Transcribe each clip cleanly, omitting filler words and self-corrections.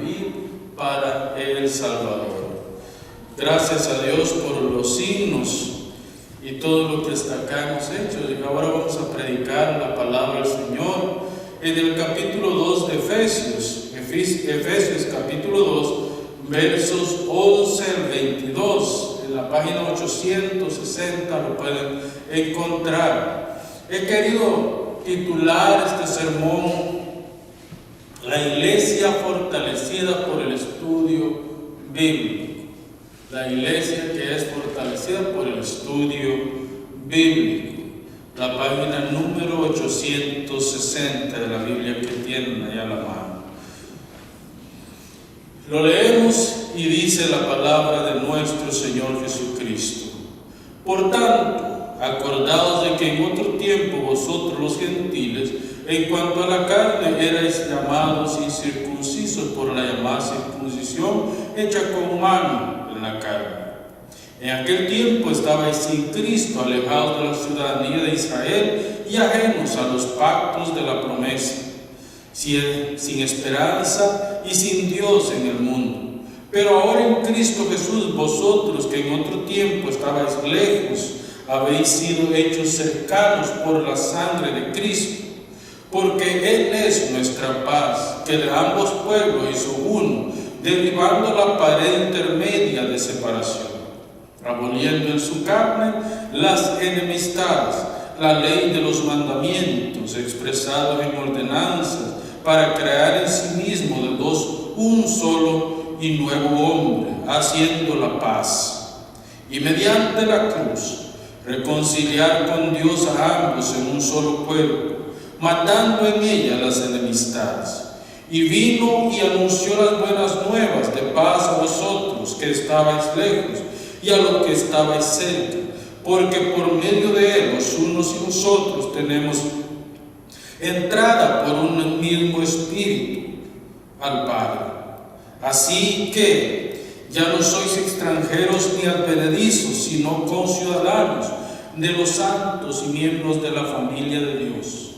morir para el Salvador. Gracias a Dios por los signos y todo lo que hasta acá hemos hecho. Y ahora vamos a predicar la palabra del Señor en el capítulo 2 de Efesios. Efesios capítulo 2, versos 11 al 22. En la página 860 lo pueden encontrar. He querido titular este sermón La iglesia fortalecida por el estudio bíblico. La iglesia que es fortalecida por el estudio bíblico. La página número 860 de la Biblia que tienen allá a la mano. Lo leemos y dice la palabra de nuestro Señor Jesucristo. Por tanto, acordaos de que en otro tiempo vosotros los gentiles, en cuanto a la carne, erais llamados incircuncisos por la llamada circuncisión hecha con mano en la carne. En aquel tiempo estabais sin Cristo, alejados de la ciudadanía de Israel y ajenos a los pactos de la promesa, sin esperanza y sin Dios en el mundo. Pero ahora en Cristo Jesús, vosotros que en otro tiempo estabais lejos, habéis sido hechos cercanos por la sangre de Cristo, porque Él es nuestra paz, que de ambos pueblos hizo uno, derribando la pared intermedia de separación, aboliendo en su carne las enemistades, la ley de los mandamientos expresados en ordenanzas, para crear en sí mismo de dos un solo y nuevo hombre, haciendo la paz, y mediante la cruz reconciliar con Dios a ambos en un solo cuerpo, matando en ella las enemistades. Y vino y anunció las buenas nuevas de paz a vosotros que estabais lejos y a los que estabais cerca, porque por medio de él los unos y nosotros tenemos entrada por un mismo espíritu al Padre. Así que ya no sois extranjeros ni advenedizos, sino conciudadanos de los santos y miembros de la familia de Dios,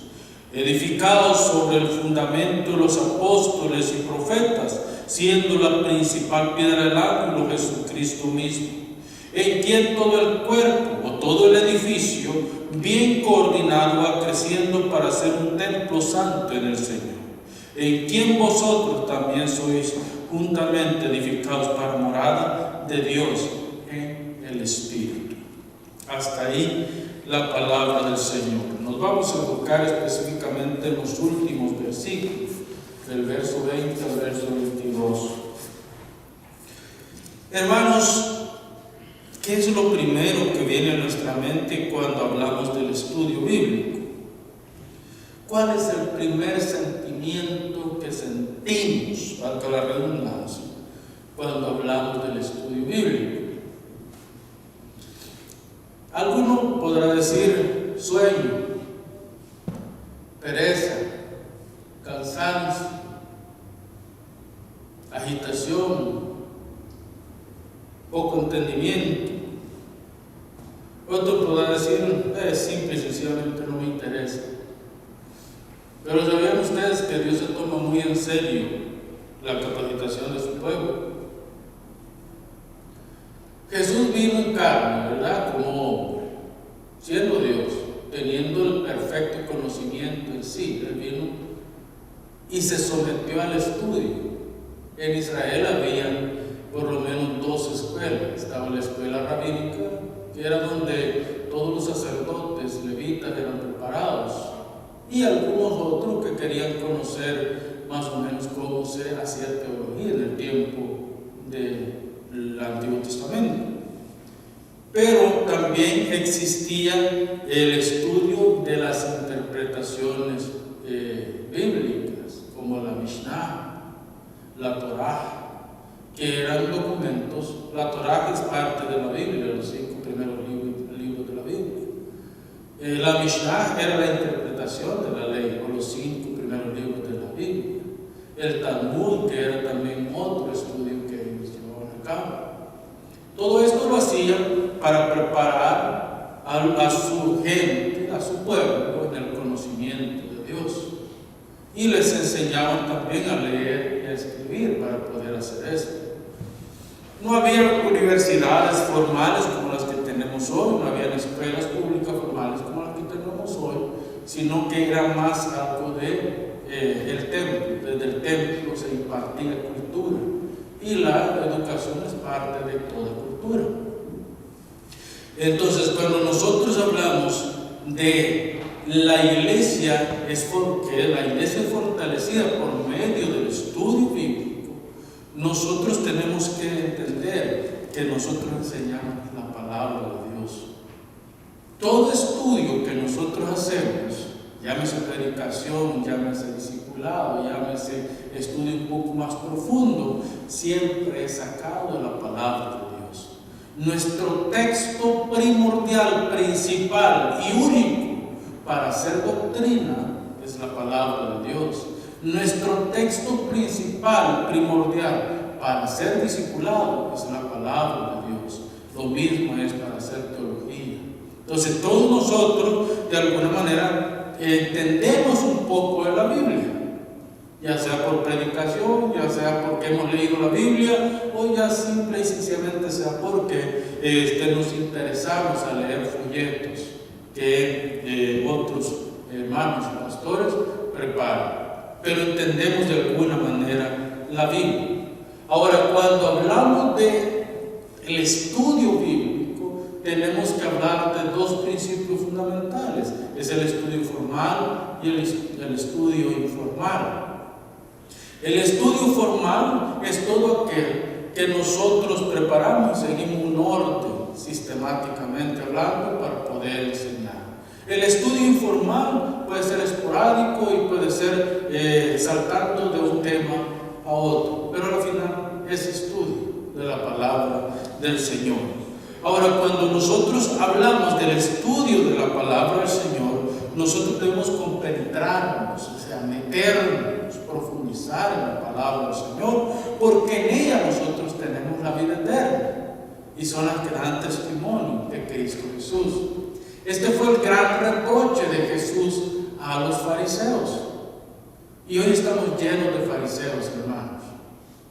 edificados sobre el fundamento de los apóstoles y profetas, siendo la principal piedra del ángulo Jesucristo mismo, en quien todo el cuerpo o todo el edificio, bien coordinado, va creciendo para ser un templo santo en el Señor, en quien vosotros también sois juntamente edificados para morada de Dios en el Espíritu. Hasta ahí la palabra del Señor. Nos vamos a enfocar específicamente en los últimos versículos, del verso 20 al verso 22. Hermanos, ¿qué es lo primero que viene a nuestra mente cuando hablamos del estudio bíblico? ¿Cuál es el primer sentimiento que sentimos, valga la redundancia, cuando hablamos del estudio bíblico? Alguno podrá decir sueño, pereza, cansancio, agitación, poco entendimiento. Otro podrá decir simple y sencillamente no me interesa. Pero ¿sabían ustedes que Dios se toma muy en serio la capacitación de su pueblo? Jesús vino en carne, ¿verdad? Como hombre, siendo Dios, teniendo el perfecto conocimiento en sí. Él vino y se sometió al estudio. En Israel había por lo menos dos escuelas. Estaba la escuela rabínica, que era donde todos los sacerdotes, levitas eran preparados, y algunos otros que querían conocer más o menos cómo se hacía teología en el tiempo del Antiguo Testamento. Pero también existía el estudio de las interpretaciones bíblicas, como la Mishnah, la Torah, que eran documentos. La Torah es parte de la Biblia, los 5 primeros libros de la Biblia. La Mishnah era la interpretación de la ley, o los 5 primeros libros de la Biblia. El Talmud, que era también otro estudio que ellos llevaban a cabo. Todo esto lo hacían para preparar a su gente, a su pueblo, en el conocimiento de Dios. Y les enseñaban también a leer y a escribir para poder hacer esto. No había universidades formales como las que tenemos hoy, no había escuelas públicas formales como las que tenemos hoy, sino que era más algo de el templo. Desde el templo se impartía cultura y la educación es parte de toda cultura. Entonces, cuando nosotros hablamos de la iglesia, es porque la iglesia es fortalecida por medio del estudio bíblico. Nosotros tenemos que entender que nosotros enseñamos la palabra de Dios. Todo estudio que nosotros hacemos, llámese predicación, llámese discipulado, llámese estudio un poco más profundo, siempre es sacado de la palabra de Dios. Nuestro texto primordial, principal y único para hacer doctrina es la palabra de Dios. Nuestro texto principal, primordial para ser discipulado es la palabra de Dios. Lo mismo es para hacer teología. Entonces todos nosotros de alguna manera entendemos un poco de la Biblia, ya sea por predicación, ya sea porque hemos leído la Biblia, o ya simple y sencillamente sea porque nos interesamos a leer folletos que otros hermanos y pastores preparan. Pero entendemos de alguna manera la Biblia. Ahora, cuando hablamos de el estudio bíblico, tenemos que hablar de dos principios fundamentales: es el estudio formal y el estudio informal. El estudio formal es todo aquel que nosotros preparamos, seguimos un orden sistemáticamente hablando para poder enseñar. El estudio informal puede ser esporádico y puede ser saltando de un tema a otro, pero al final es estudio de la palabra del Señor. Ahora, cuando nosotros hablamos del estudio de la palabra del Señor, nosotros debemos compenetrarnos, o sea, meternos, profundizar en la palabra del Señor, porque en ella nosotros tenemos la vida eterna y son las que dan testimonio de Cristo Jesús. Este fue el gran reproche de Jesús a los fariseos. Y hoy estamos llenos de fariseos, hermanos,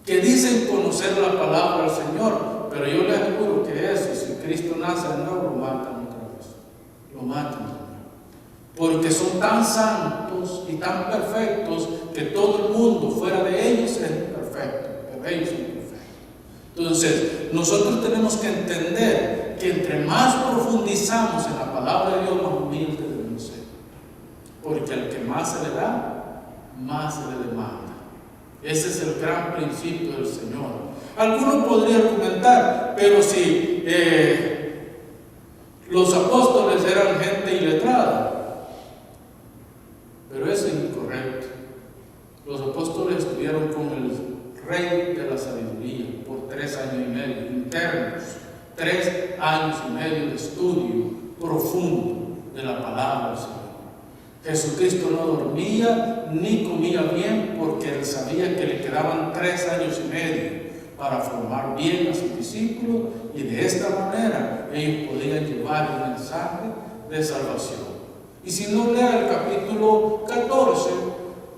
que dicen conocer la palabra del Señor, pero yo les aseguro que eso, si Cristo nace de nuevo, lo matan otra vez. Lo matan. Porque son tan santos y tan perfectos que todo el mundo fuera de ellos es perfecto, pero ellos son perfectos. Entonces, nosotros tenemos que entender que entre más profundizamos en la palabra de Dios, más humildes debemos ser. Porque al que más se le da, más se le demanda. Ese es el gran principio del Señor. Algunos podrían argumentar, pero si los apóstoles eran gente iletrada, pero eso es incorrecto. Los apóstoles estuvieron con el Rey de la Sabiduría por 3 años y medio, internos, 3 años y medio de estudio profundo de la palabra del Señor. Jesucristo no dormía ni comía bien porque él sabía que le quedaban 3 años y medio para formar bien a sus discípulos, y de esta manera ellos podían llevar el mensaje de salvación. Y si no, lea el capítulo 14,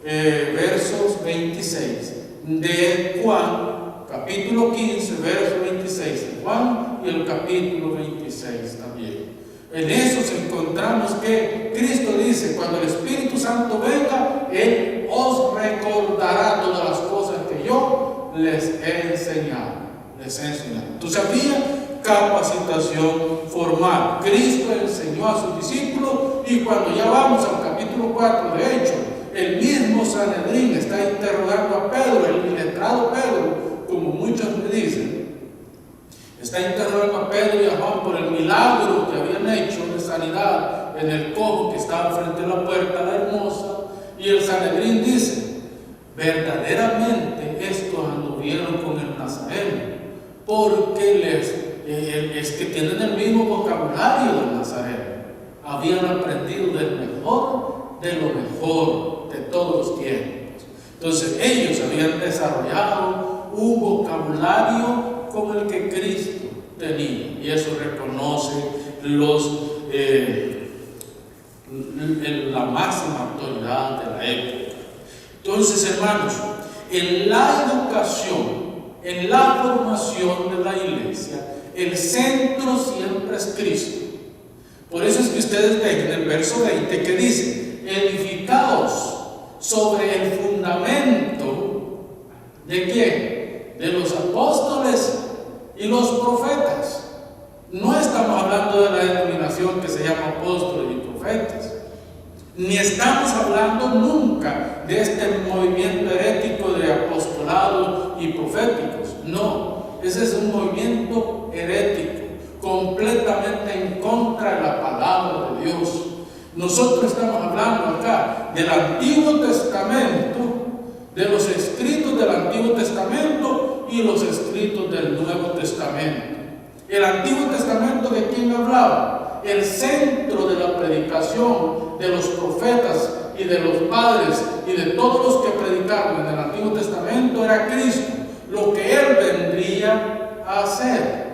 versos 26 de Juan, capítulo 15, verso 26 de Juan, y el capítulo 26 también. En esos encontramos que Cristo dice: cuando el Espíritu Santo venga, Él os recordará todas las cosas que yo les he enseñado. Entonces había capacitación formal. Cristo enseñó a sus discípulos, y cuando ya vamos al capítulo 4, de hecho, el mismo Sanedrín está interrogando a Pedro, el iletrado Pedro, como muchos me dicen. Está interrogando a Pedro y a Juan por el milagro que habían hecho de sanidad en el cojo que estaba frente a la puerta, la hermosa. Y el Sanedrín dice: verdaderamente estos anduvieron con el Nazareno, porque es que tienen el mismo vocabulario del Nazareno. Habían aprendido del mejor, de lo mejor de todos los tiempos. Entonces ellos habían desarrollado un vocabulario como el que Cristo tenía, y eso reconoce la máxima autoridad de la época. Entonces, hermanos, en la educación, en la formación de la iglesia, el centro siempre es Cristo. Por eso es que ustedes ven en el verso 20 que dice: edificaos sobre el fundamento ¿de quién? De los apóstoles y los profetas. No estamos hablando de la denominación que se llama apóstoles y profetas, ni estamos hablando nunca de este movimiento herético de apostolado y proféticos. No, ese es un movimiento herético, completamente en contra de la palabra de Dios. Nosotros estamos hablando acá del Antiguo Testamento, de los escritos del Antiguo Testamento y los escritos del Nuevo Testamento. El Antiguo Testamento, ¿de quién hablaba? El centro de la predicación de los profetas y de los padres y de todos los que predicaron en el Antiguo Testamento era Cristo, lo que Él vendría a hacer.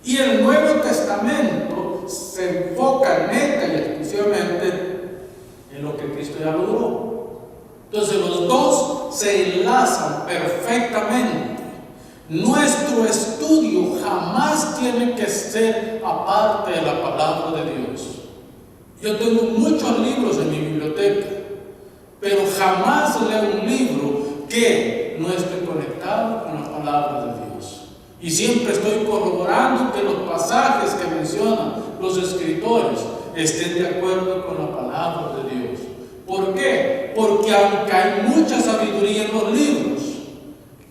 Y el Nuevo Testamento se enfoca neta y exclusivamente en lo que Cristo ya logró. Entonces los dos se enlazan perfectamente. Nuestro estudio jamás tiene que ser aparte de la palabra de Dios. Yo tengo muchos libros en mi biblioteca, pero jamás leo un libro que no esté conectado con la palabra de Dios. Y siempre estoy corroborando que los pasajes que mencionan los escritores estén de acuerdo con la palabra de Dios. ¿Por qué? Porque aunque hay mucha sabiduría en los libros,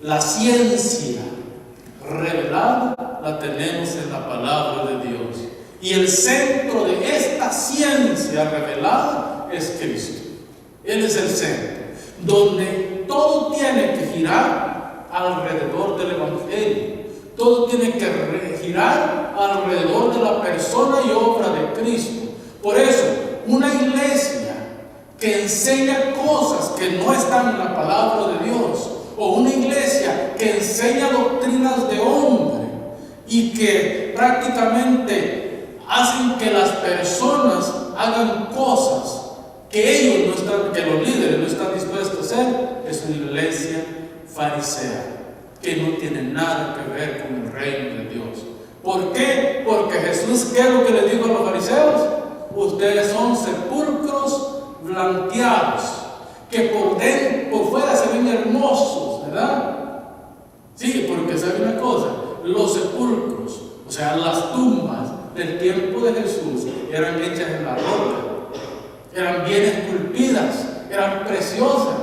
la ciencia revelada la tenemos en la palabra de Dios. Y el centro de esta ciencia revelada es Cristo. Él es el centro, donde todo tiene que girar alrededor del Evangelio. Todo tiene que girar alrededor de la persona y obra de Cristo. Por eso, una iglesia que enseña cosas que no están en la palabra de Dios, o una iglesia que enseña doctrinas de hombre y que prácticamente hacen que las personas hagan cosas que ellos no están, que los líderes no están dispuestos a hacer, es una iglesia farisea que no tiene nada que ver con el reino de Dios. ¿Por qué? Porque Jesús, ¿qué es lo que les dijo a los fariseos? Ustedes son sepulcros blanqueados, que por fuera se ven hermosos, ¿verdad? Sí, porque sabe una cosa, los sepulcros, o sea, las tumbas del tiempo de Jesús eran hechas en la roca, eran bien esculpidas, eran preciosas.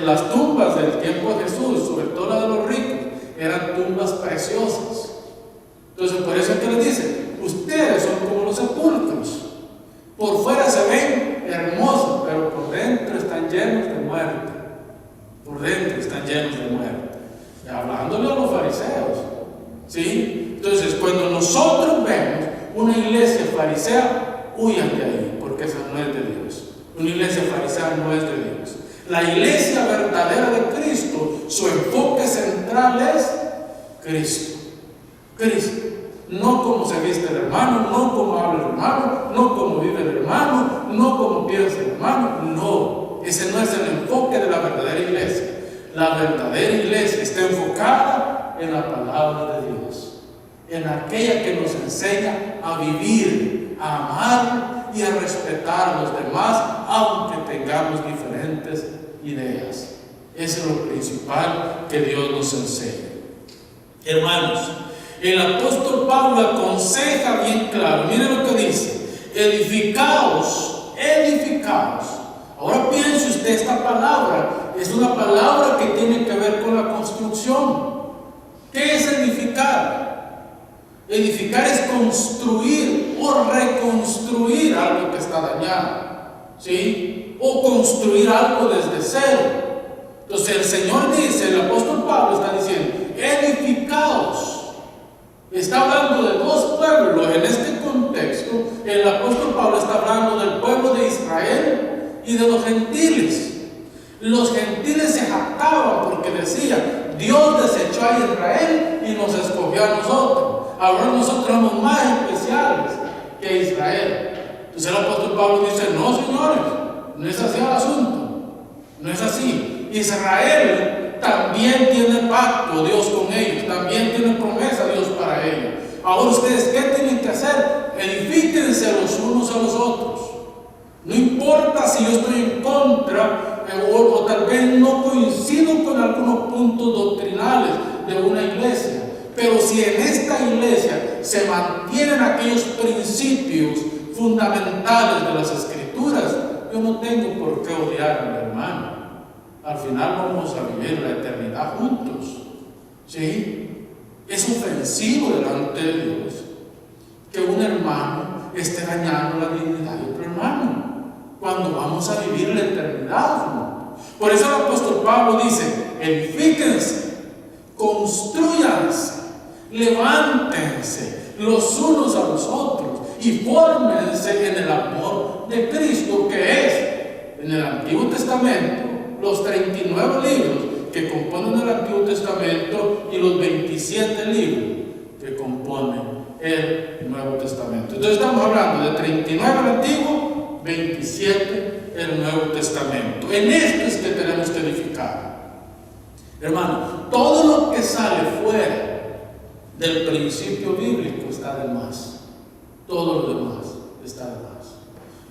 Las tumbas del tiempo de Jesús, sobre todo las de los ricos, eran tumbas preciosas. Entonces, por eso es que les dice: ustedes son como los sepulcros, por fuera se ven hermosos, pero por dentro están llenos de muerte. Por dentro están llenos de muerte. Y hablándole a los fariseos, ¿sí? Entonces, cuando nosotros vemos una iglesia farisea, huyan de ahí, porque esa no es de Dios. Una iglesia farisea no es de Dios. La iglesia verdadera de Cristo, su enfoque central es Cristo. Cristo. No como se viste el hermano, no como habla el hermano, no como vive el hermano, no como piensa el hermano. No, ese no es el enfoque de la verdadera iglesia. La verdadera iglesia está enfocada en la palabra de Dios, en aquella que nos enseña a vivir, a amar y a respetar a los demás, aunque tengamos diferentes ideas. Eso es lo principal que Dios nos enseña. Hermanos, el apóstol Pablo aconseja bien claro. Miren lo que dice: edificaos, edificaos. Ahora piense usted, esta palabra es una palabra que tiene que ver con la construcción. ¿Qué es edificar? Edificar es construir o reconstruir algo que está dañado, ¿sí? O construir algo desde cero. Entonces el Señor dice, el apóstol Pablo está diciendo: edificaos. Está hablando de dos pueblos. En este contexto, el apóstol Pablo está hablando del pueblo de Israel y de los gentiles. Los gentiles se jactaban porque decían: Dios desechó a Israel y nos escogió a nosotros. Ahora nosotros somos más especiales que Israel. Entonces el apóstol Pablo dice: no, señores, no es así el asunto. No es así. Israel también tiene pacto Dios con ellos, también tiene promesa Dios para ellos. Ahora ustedes, ¿qué tienen que hacer? Edifíquense los unos a los otros. No importa si yo estoy en contra o tal vez no coincido con algunos puntos doctrinales de una iglesia, pero si en esta iglesia se mantienen aquellos principios fundamentales de las Escrituras, yo no tengo por qué odiar a mi hermano. Al final vamos a vivir la eternidad juntos. ¿Sí? Es ofensivo delante de Dios que un hermano esté dañando la dignidad de otro hermano cuando vamos a vivir la eternidad juntos. Por eso el apóstol Pablo dice: edifíquense, construyanse, levántense los unos a los otros y fórmense en el amor de Cristo, que es, en el Antiguo Testamento, los 39 libros que componen el Antiguo Testamento y los 27 libros que componen el Nuevo Testamento. Entonces estamos hablando de 39 el Antiguo, 27 el Nuevo Testamento. En esto es que tenemos que edificar. Hermano, todo lo que sale fuera del principio bíblico está de más. Todo lo demás está de más.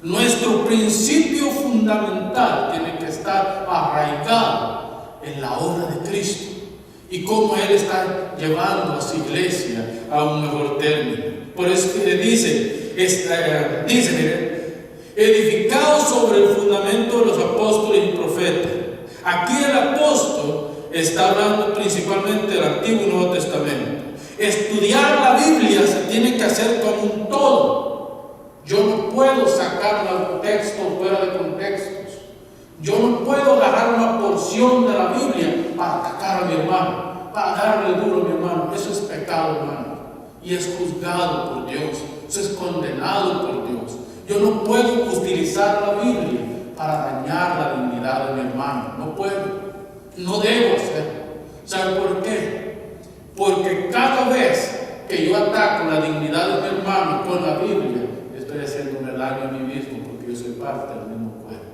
Nuestro principio fundamental tiene que estar arraigado en la obra de Cristo y cómo Él está llevando a su iglesia a un mejor término. Por eso que dice, edificados sobre el fundamento de los apóstoles y profetas. Aquí el apóstol está hablando principalmente del Antiguo y Nuevo Testamento. Estudiar la Biblia se tiene que hacer como un todo. Yo no puedo sacar los textos fuera de contextos. Yo no puedo agarrar una porción de la Biblia para atacar a mi hermano, para darle duro a mi hermano. Eso es pecado, hermano, y es juzgado por Dios. Eso es condenado por Dios. Yo no puedo utilizar la Biblia para dañar la dignidad de mi hermano. No puedo. No debo hacerlo. ¿Sabe por qué? Porque cada vez que yo ataco la dignidad de mi hermano con la Biblia, estoy haciéndome daño a mí mismo, porque yo soy parte del mismo cuerpo.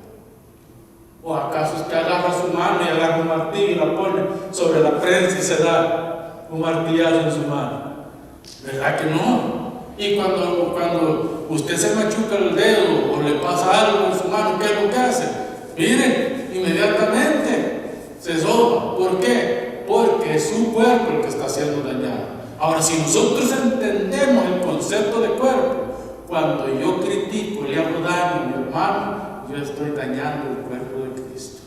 ¿O acaso usted agarra su mano y agarra un martillo y la pone sobre la prensa y se da un martillazo en su mano? ¿Verdad que no? Y cuando usted se machuca el dedo o le pasa algo en su mano, ¿qué es lo que hace? Miren, inmediatamente se soba. ¿Por qué? Porque es su cuerpo el que está siendo dañado. Ahora, si nosotros entendemos el concepto de cuerpo, cuando yo critico y le hago daño a mi hermano, yo estoy dañando el cuerpo de Cristo.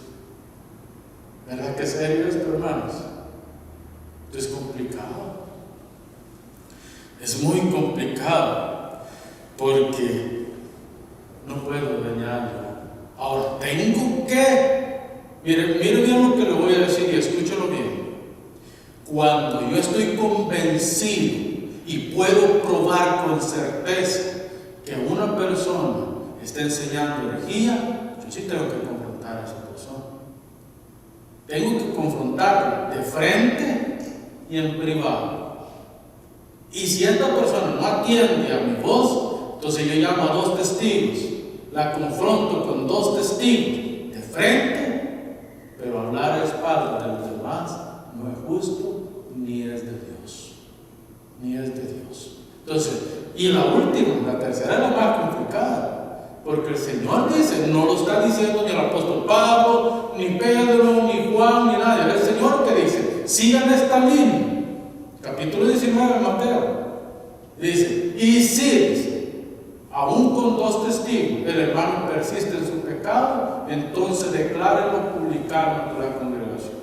¿Verdad que es serio esto, hermanos? Esto es complicado. Es muy complicado, porque no puedo dañarlo. Ahora, tengo que... Mire bien lo que le voy a decir y escúchalo bien. Cuando yo estoy convencido y puedo probar con certeza que una persona está enseñando herejía, yo sí tengo que confrontar a esa persona. Tengo que confrontarla de frente y en privado. Y si esta persona no atiende a mi voz, entonces yo llamo a 2 testigos, la confronto con 2 testigos de frente, pero hablar a espaldas de los demás no es justo ni es de Dios. Ni es de Dios. Entonces, y la última, la tercera es la más complicada, porque el Señor dice, no lo está diciendo ni el apóstol Pablo, ni Pedro, ni Juan, ni nadie. El Señor que dice, sigan esta línea. Capítulo 19 de Mateo. Dice, y si aún con 2 testigos el hermano persiste en su pecado, entonces declárenlo publicano ante la congregación.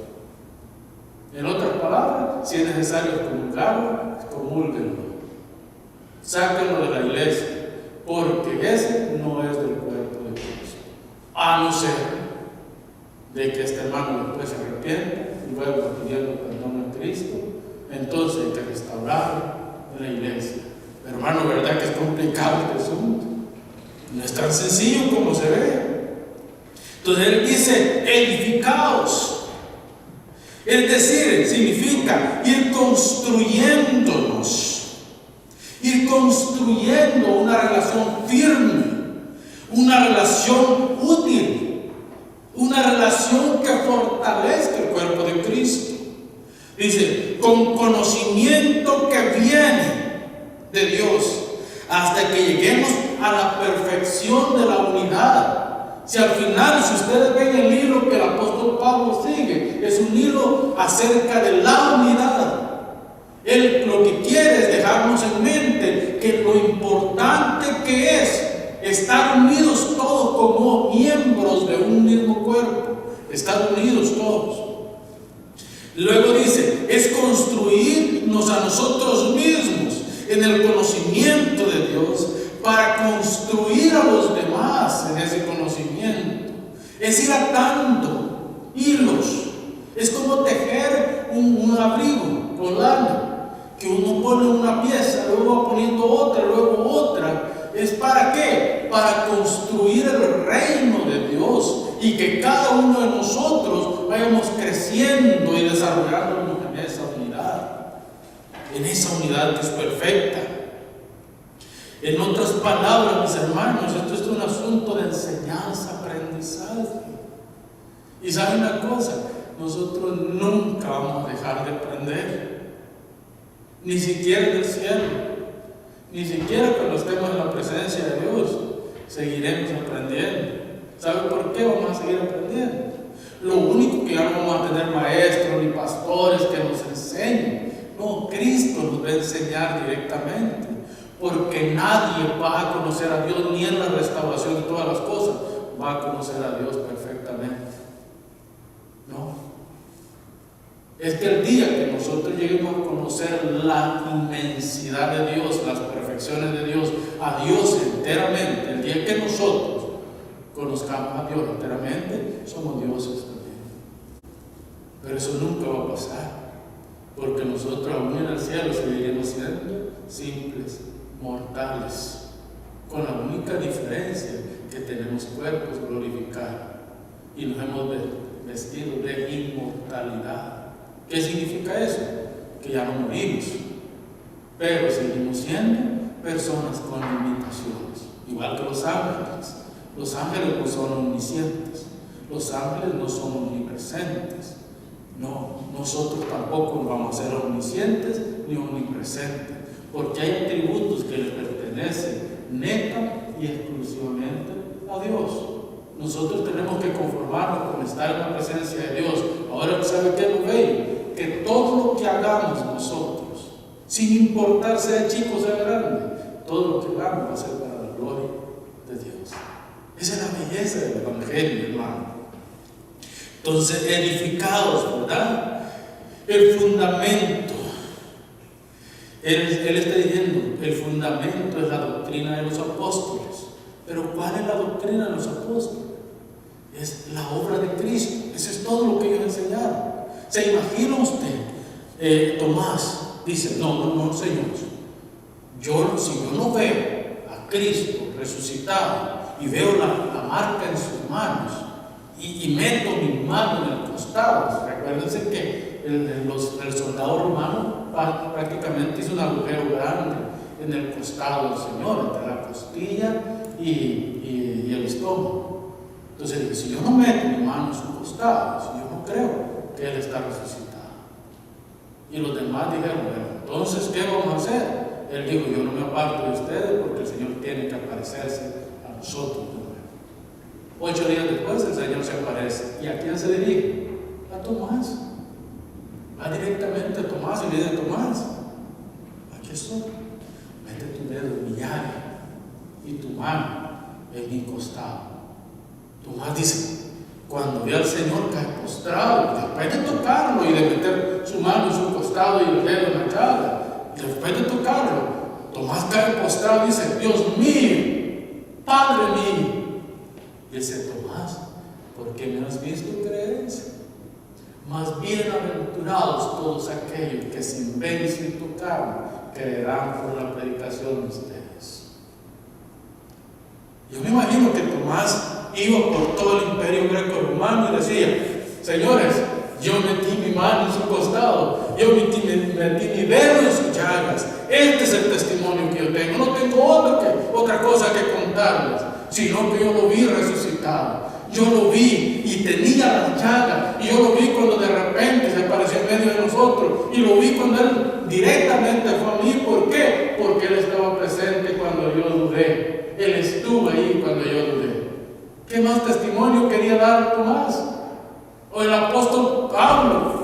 En otras palabras, si es necesario comulgarlo, comúlguenlo. Sáquenlo de la iglesia, porque ese no es del cuerpo de Cristo. A no ser de que este hermano después se arrepienta y vuelva pidiendo perdón a Cristo, entonces hay que restaurarlo en la iglesia. Pero hermano, ¿verdad que es complicado este asunto? No es tan sencillo como se ve. Entonces él dice, edificaos. Es decir, significa ir construyéndonos. Ir construyendo una relación firme, una relación útil. una relación que fortalezca el cuerpo de Cristo. Dice, con conocimiento que viene de Dios, hasta que lleguemos a la perfección de la unidad. Si al final, si ustedes ven el hilo que el apóstol Pablo sigue, es un hilo acerca de la unidad. Él lo que quiere es dejarnos en mente que lo importante que es estar unidos todos como miembros de un mismo cuerpo, estar unidos todos. Luego dice, es construirnos a nosotros mismos en el conocimiento de Dios para construir a los demás en ese conocimiento. Es ir atando hilos. Es como tejer un abrigo con lana, que uno pone una pieza, luego va poniendo otra, luego otra. ¿Es para qué? Para construir el reino de Dios y que cada uno de nosotros vayamos creciendo y desarrollándonos en esa unidad que es perfecta. En otras palabras, mis hermanos, esto es un asunto de enseñanza, aprendizaje. Y saben una cosa, nosotros nunca vamos a dejar de aprender, ni siquiera del cielo, ni siquiera cuando estemos en la presencia de Dios, seguiremos aprendiendo. ¿Sabe por qué vamos a seguir aprendiendo? Lo único que ya no vamos a tener maestros ni pastores que nos enseñen. No, Cristo nos va a enseñar directamente, porque nadie va a conocer a Dios ni en la restauración de todas las cosas va a conocer a Dios perfectamente. No. Es que el día que nosotros lleguemos a conocer la inmensidad de Dios, las perfecciones de Dios, a Dios enteramente, el día que nosotros conozcamos a Dios enteramente, somos dioses también. Pero eso nunca va a pasar, porque nosotros aún en el cielo seguiremos siendo simples mortales, con la única diferencia que tenemos cuerpos glorificados y nos hemos vestido de inmortalidad. ¿Qué significa eso? Que ya no morimos, pero seguimos siendo personas con limitaciones, igual que los ángeles. Los ángeles no son omniscientes, los ángeles no son omnipresentes. No, nosotros tampoco vamos a ser omniscientes ni omnipresentes, porque hay atributos que le pertenecen neta y exclusivamente a Dios. Nosotros tenemos que conformarnos con estar en la presencia de Dios. Ahora, ¿sabe qué es lo bello? Que todo lo que hagamos nosotros, sin importar sea chico o sea grande, todo lo que hagamos va a ser para la gloria de Dios. Esa es la belleza del Evangelio, hermano. Entonces, edificados, ¿verdad? El fundamento. Él está diciendo, el fundamento es la doctrina de los apóstoles. Pero ¿cuál es la doctrina de los apóstoles? Es la obra de Cristo. Eso es todo lo que ellos enseñaron. ¿Se imagina usted? Tomás dice, no, Señor. Si yo no veo a Cristo resucitado y veo la marca en sus manos y meto mi mano en el costado, recuérdense que el soldado romano prácticamente hizo un agujero grande en el costado del Señor, entre la costilla y el estómago. Entonces, si yo no meto mi mano en su costado, si yo no creo que Él está resucitado. Y los demás dijeron, bueno, entonces, ¿qué vamos a hacer? Él dijo, yo no me aparto de ustedes porque el Señor tiene que aparecerse a nosotros. 8 días después el Señor se aparece. ¿Y a quién se dirige? A Tomás. Va directamente a Tomás y le dice, Tomás, aquí estoy. Mete tu dedo en mi llaga y tu mano en mi costado. Tomás dice, cuando ve al Señor cae postrado, después de tocarlo y de meter su mano en su costado y el dedo en la llaga, y después de tocarlo, Tomás cae postrado y dice, Dios mío, Padre mío. Y dice, Tomás, ¿por qué me has visto crees? Más bienaventurados todos aquellos que sin ver y sin tocar creerán por la predicación de ustedes. Yo me imagino que Tomás iba por todo el imperio greco-romano y decía, señores, yo metí mi mano en su costado, yo metí mi dedo en sus llagas. Este es el testimonio que yo tengo. No tengo otra cosa que contarles, sino que yo lo vi resucitado. yo lo vi y tenía las llagas, y yo lo vi cuando de repente se apareció en medio de nosotros, y lo vi cuando Él directamente fue a mí. ¿Por qué? Porque Él estaba presente cuando yo dudé. Él estuvo ahí cuando yo dudé. ¿Qué más testimonio quería dar Tomás? O el apóstol Pablo,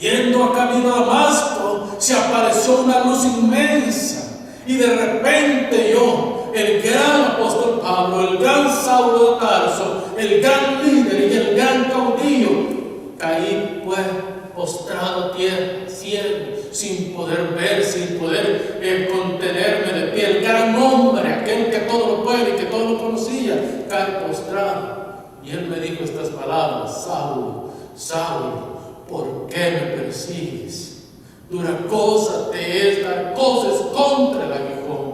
yendo a camino a Damasco, se apareció una luz inmensa, y de repente yo, el gran apóstol Pablo, el gran Saulo de Tarso, el gran líder y el gran caudillo, caí pues postrado a tierra, ciego, sin poder ver, sin poder contenerme de pie. El gran hombre, aquel que todo lo puede y que todo lo conocía, cae postrado. Y Él me dijo estas palabras: Saulo, Saulo, ¿por qué me persigues? Dura cosa te es dar cosas contra el aguijón.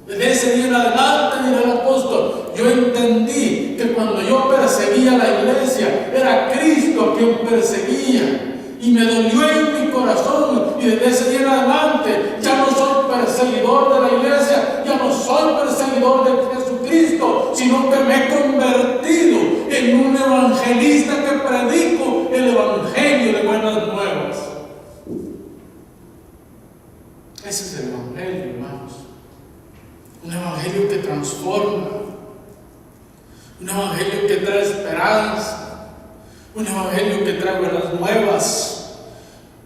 Desde ese día en adelante, mira el apóstol, yo entendí que cuando yo perseguía a la iglesia, era Cristo a quien perseguía. Y me dolió en mi corazón, y desde ese día en adelante ya no soy perseguidor de la iglesia, ya no soy perseguidor de Jesucristo, sino que me he convertido en un evangelista que predico el evangelio de buenas nuevas. Ese es el evangelio, hermanos. Un evangelio que transforma, un evangelio que trae esperanza, un evangelio que trae buenas nuevas,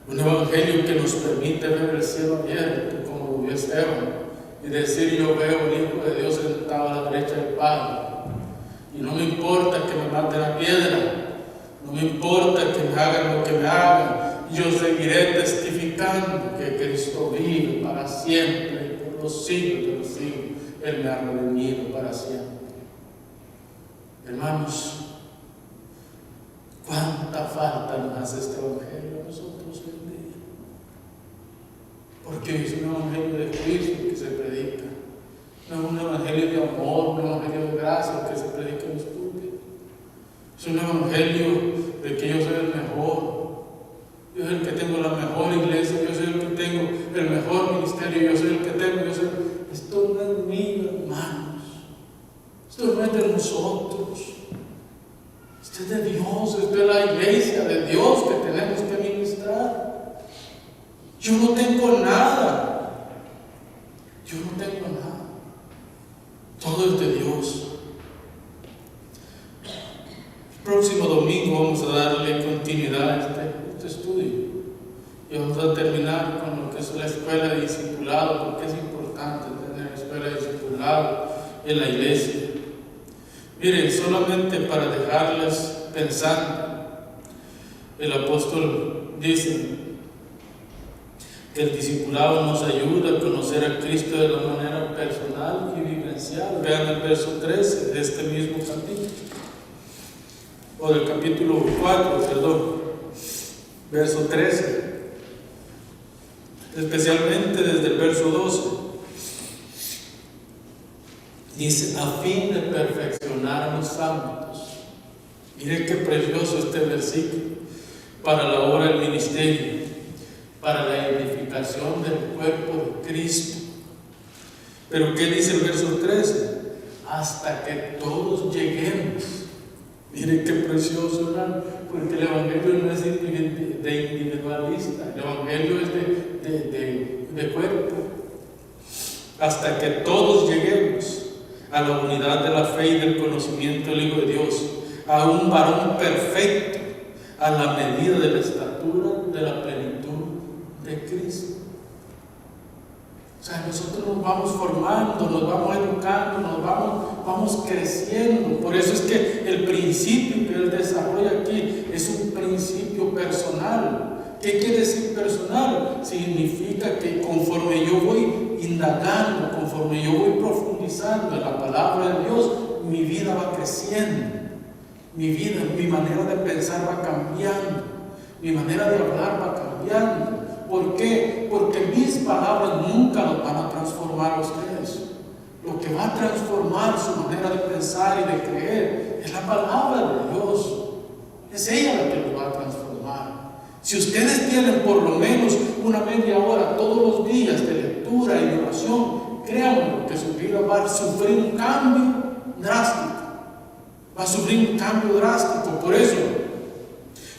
un evangelio que nos permite ver el cielo abierto como lo vio Esteban y decir: yo veo al Hijo de Dios sentado a la derecha del Padre, y no me importa que me maten a piedra, no me importa que me hagan lo que me hagan, yo seguiré testificando que Cristo vive para siempre, por los siglos de los siglos. Él me ha redimido para siempre. Hermanos, ¿cuánta falta nos hace este evangelio a nosotros hoy en día? Porque es un evangelio de juicio que se predica, no es un evangelio de amor, un evangelio de gracia que se predica en los púlpitos. Es un evangelio de que yo soy el mejor, yo soy el que tengo la mejor iglesia, yo soy el que tengo el mejor ministerio, yo soy el que tengo, yo soy... Esto no es mío, hermanos, esto no es de nosotros. Esto es de Dios, esto es la iglesia de Dios que tenemos que ministrar. Yo no tengo nada. Yo no tengo nada. Todo es de Dios. El próximo domingo vamos a darle continuidad a este estudio. Y vamos a terminar con lo que es la escuela de discipulado, porque es importante tener escuela de discipulado en la iglesia. Miren, solamente para dejarles pensando, el apóstol dice que el discipulado nos ayuda a conocer a Cristo de la manera personal y vivencial. Vean el verso 13 de este mismo capítulo, o del capítulo 4, perdón, verso 13, especialmente desde el verso 12. Dice: a fin de perfeccionar a los santos. Miren qué precioso este versículo. Para la obra del ministerio, para la edificación del cuerpo de Cristo. Pero ¿qué dice el verso 13? Hasta que todos lleguemos. Miren qué precioso, hermano, porque el evangelio no es de individualista, el evangelio es de cuerpo. Hasta que todos lleguemos a la unidad de la fe y del conocimiento del Hijo de Dios, a un varón perfecto, a la medida de la estatura de la plenitud de Cristo. O sea, nosotros nos vamos formando, nos vamos educando, vamos creciendo. Por eso es que el principio que Él desarrolla aquí es un principio personal. ¿Qué quiere decir personal? Significa que conforme yo voy indagando, conforme yo voy profundizando en la palabra de Dios, mi vida va creciendo. Mi manera de pensar va cambiando, mi manera de hablar va cambiando. ¿Por qué? Porque mis palabras nunca los van a transformar a ustedes. Lo que va a transformar su manera de pensar y de creer es la palabra de Dios. Es ella la que los va a transformar. Si ustedes tienen por lo menos una media hora todos los días de lectura y de oración, créanme que su vida va a sufrir un cambio drástico. va a sufrir un cambio drástico. Por eso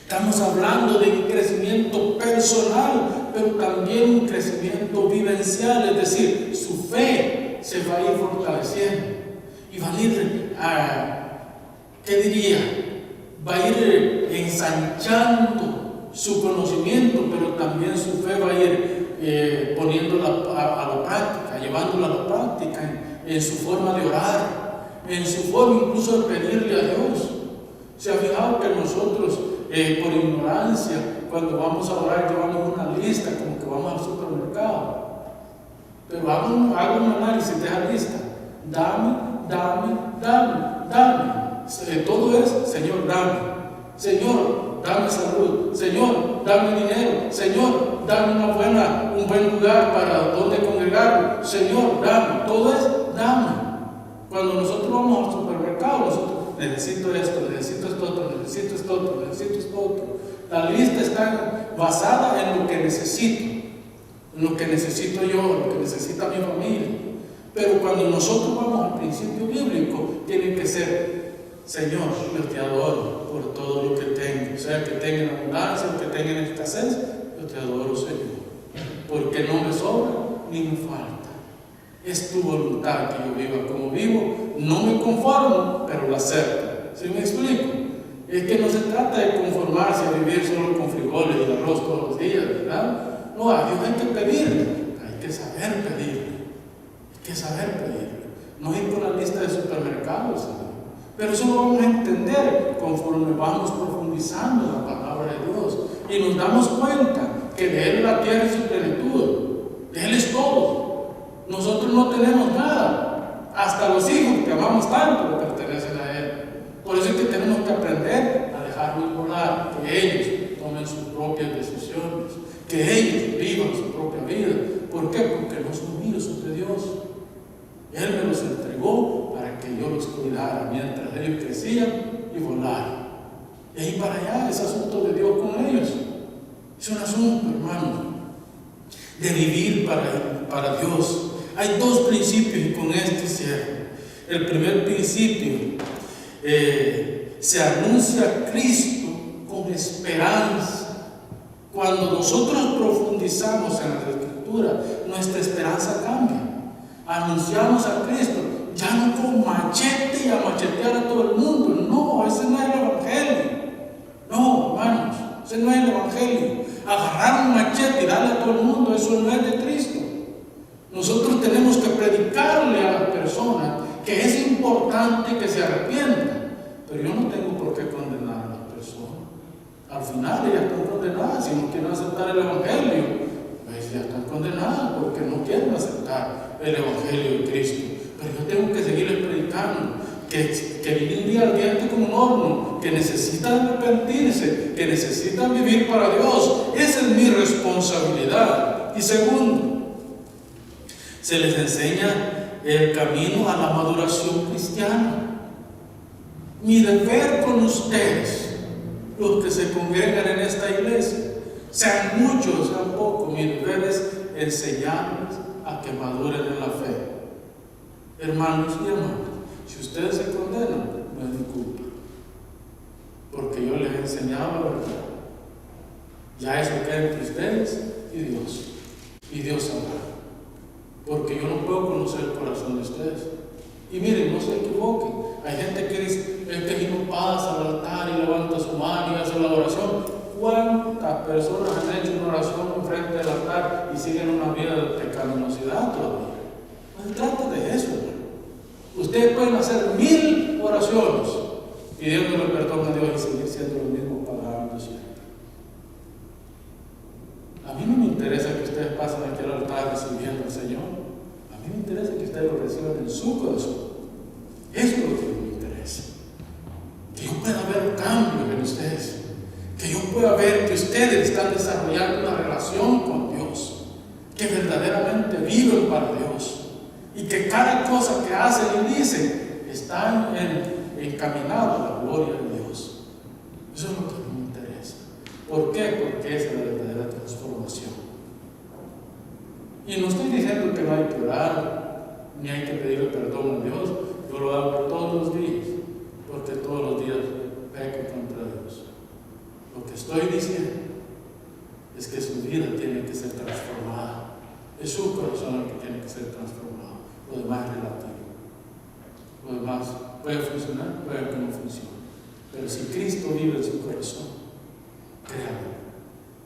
estamos hablando de un crecimiento personal, pero también un crecimiento vivencial, es decir, su fe se va a ir fortaleciendo y va a ir, ¿qué diría? Va a ir ensanchando su conocimiento, pero también su fe va a ir poniéndola a la práctica, llevándola a la práctica en su forma de orar, en su forma incluso de pedirle a Dios. ¿Se ha fijado que nosotros, por ignorancia, cuando vamos a orar llevamos una lista como que vamos al supermercado? Pero hago un análisis de esa lista. Dame. Todo es, Señor, dame. Señor, dame salud. Señor, dame dinero. Señor, dame un buen lugar para donde congregar. Señor, dame. Todo es, dame. Cuando nosotros vamos al supermercado, nosotros necesito esto otro. La lista está basada en lo que necesito. Lo que necesito yo, lo que necesita mi familia. Pero cuando nosotros vamos al principio bíblico, tiene que ser: Señor, yo te adoro por todo lo que tengo, o sea, que tenga en abundancia o que tenga en escasez, yo te adoro, Señor, porque no me sobra ni me falta. Es tu voluntad que yo viva como vivo, no me conformo, pero la acepto. ¿Sí me explico? Es que no se trata de conformarse a vivir solo con frijoles y arroz todos los días, ¿verdad? No, a Dios hay que pedirle, hay que saber pedirle, no ir con la lista de supermercados, ¿sabes? Pero eso lo vamos a entender conforme vamos profundizando en la palabra de Dios y nos damos cuenta que de Él la tierra y su plenitud, de Él es todo. Nosotros no tenemos nada, hasta los hijos que amamos tanto le pertenecen a Él. Por eso es que tenemos que aprender a dejarlos volar, que ellos tomen sus propias decisiones, que ellos vivan su propia vida. ¿Por qué? Porque no son míos, son de Dios. Él me los entregó para que yo los cuidara mientras ellos crecían y volaran. Y ahí para allá es asunto de Dios con ellos. Es un asunto, hermano, de vivir para Dios. Hay dos principios y con este cierro. El primer principio, se anuncia a Cristo con esperanza. Cuando nosotros profundizamos en la Escritura, nuestra esperanza cambia. Anunciamos a Cristo, ya no con machete y a machetear a todo el mundo. No, ese no es el Evangelio. No, hermanos, ese no es el Evangelio. Agarrar un machete y darle a todo el mundo, eso no es de Cristo. Nosotros tenemos que predicarle a las personas que es importante que se arrepientan. Pero yo no tengo por qué condenar a las personas. Al final ellas están condenadas. Si no quieren aceptar el Evangelio, pues ya están condenadas porque no quieren aceptar el Evangelio de Cristo. Pero yo tengo que seguirles predicando que vive un día ardiente como un horno, que necesitan arrepentirse, que necesitan vivir para Dios. Esa es mi responsabilidad. Y segundo, se les enseña el camino a la maduración cristiana. Mi deber con ustedes, los que se congregan en esta iglesia, sean muchos, sean pocos, mi deber es enseñarles a que maduren en la fe. Hermanos y hermanas, si ustedes se condenan, no es mi culpa, porque yo les he enseñado la verdad. Ya eso queda entre ustedes y Dios sabrá, porque yo no puedo conocer el corazón de ustedes. Y miren, no se equivoquen, hay gente que dice: es que si no pasa al altar y levanta su mano y hace la oración. ¿Cuántas personas han hecho una oración enfrente del altar y siguen una vida de pecaminosidad todavía? No se trata de eso, hermano. Ustedes pueden hacer 1000 oraciones pidiéndole perdón a Dios y seguir siendo los mismos paganos siempre. A mí no me interesa que ustedes pasen aquí al altar recibiendo al Señor. A mí me interesa que ustedes lo reciban en su corazón. Eso es lo que me interesa. Que yo pueda ver cambios en ustedes. Que yo pueda ver que ustedes están desarrollando una relación con Dios, que verdaderamente viven para Dios y que cada cosa que hacen y dicen están encaminados a la gloria de Dios. Eso es lo que me interesa. ¿Por qué? Porque esa es la verdadera transformación. Y no estoy diciendo que no hay que orar ni hay que pedirle perdón a Dios. Yo lo hago todos los días, porque todos estoy diciendo es que su vida tiene que ser transformada. Es su corazón el que tiene que ser transformado. Lo demás es relativo. Lo demás puede funcionar, puede que no funcione. Pero si Cristo vive en su corazón, créanme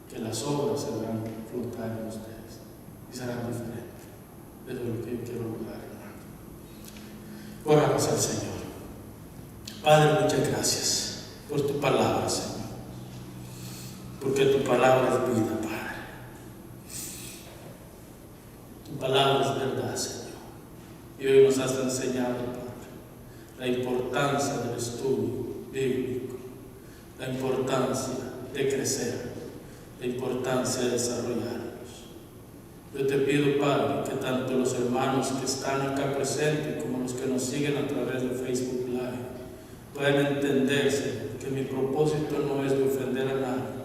que las obras se van a flotar en ustedes y serán diferentes. Eso es lo que yo quiero lograr, hermano. Oramos al Señor. Padre, muchas gracias por tu palabra, Señor. Porque tu palabra es vida, Padre. Tu palabra es verdad, Señor. Y hoy nos has enseñado, Padre, la importancia del estudio bíblico, la importancia de crecer, la importancia de desarrollarnos. Yo te pido, Padre, que tanto los hermanos que están acá presentes como los que nos siguen a través de Facebook Live puedan entenderse que mi propósito no es de ofender a nadie,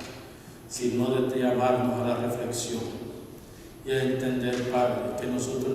sino de llamarnos a la reflexión y a entender, Padre, que nosotros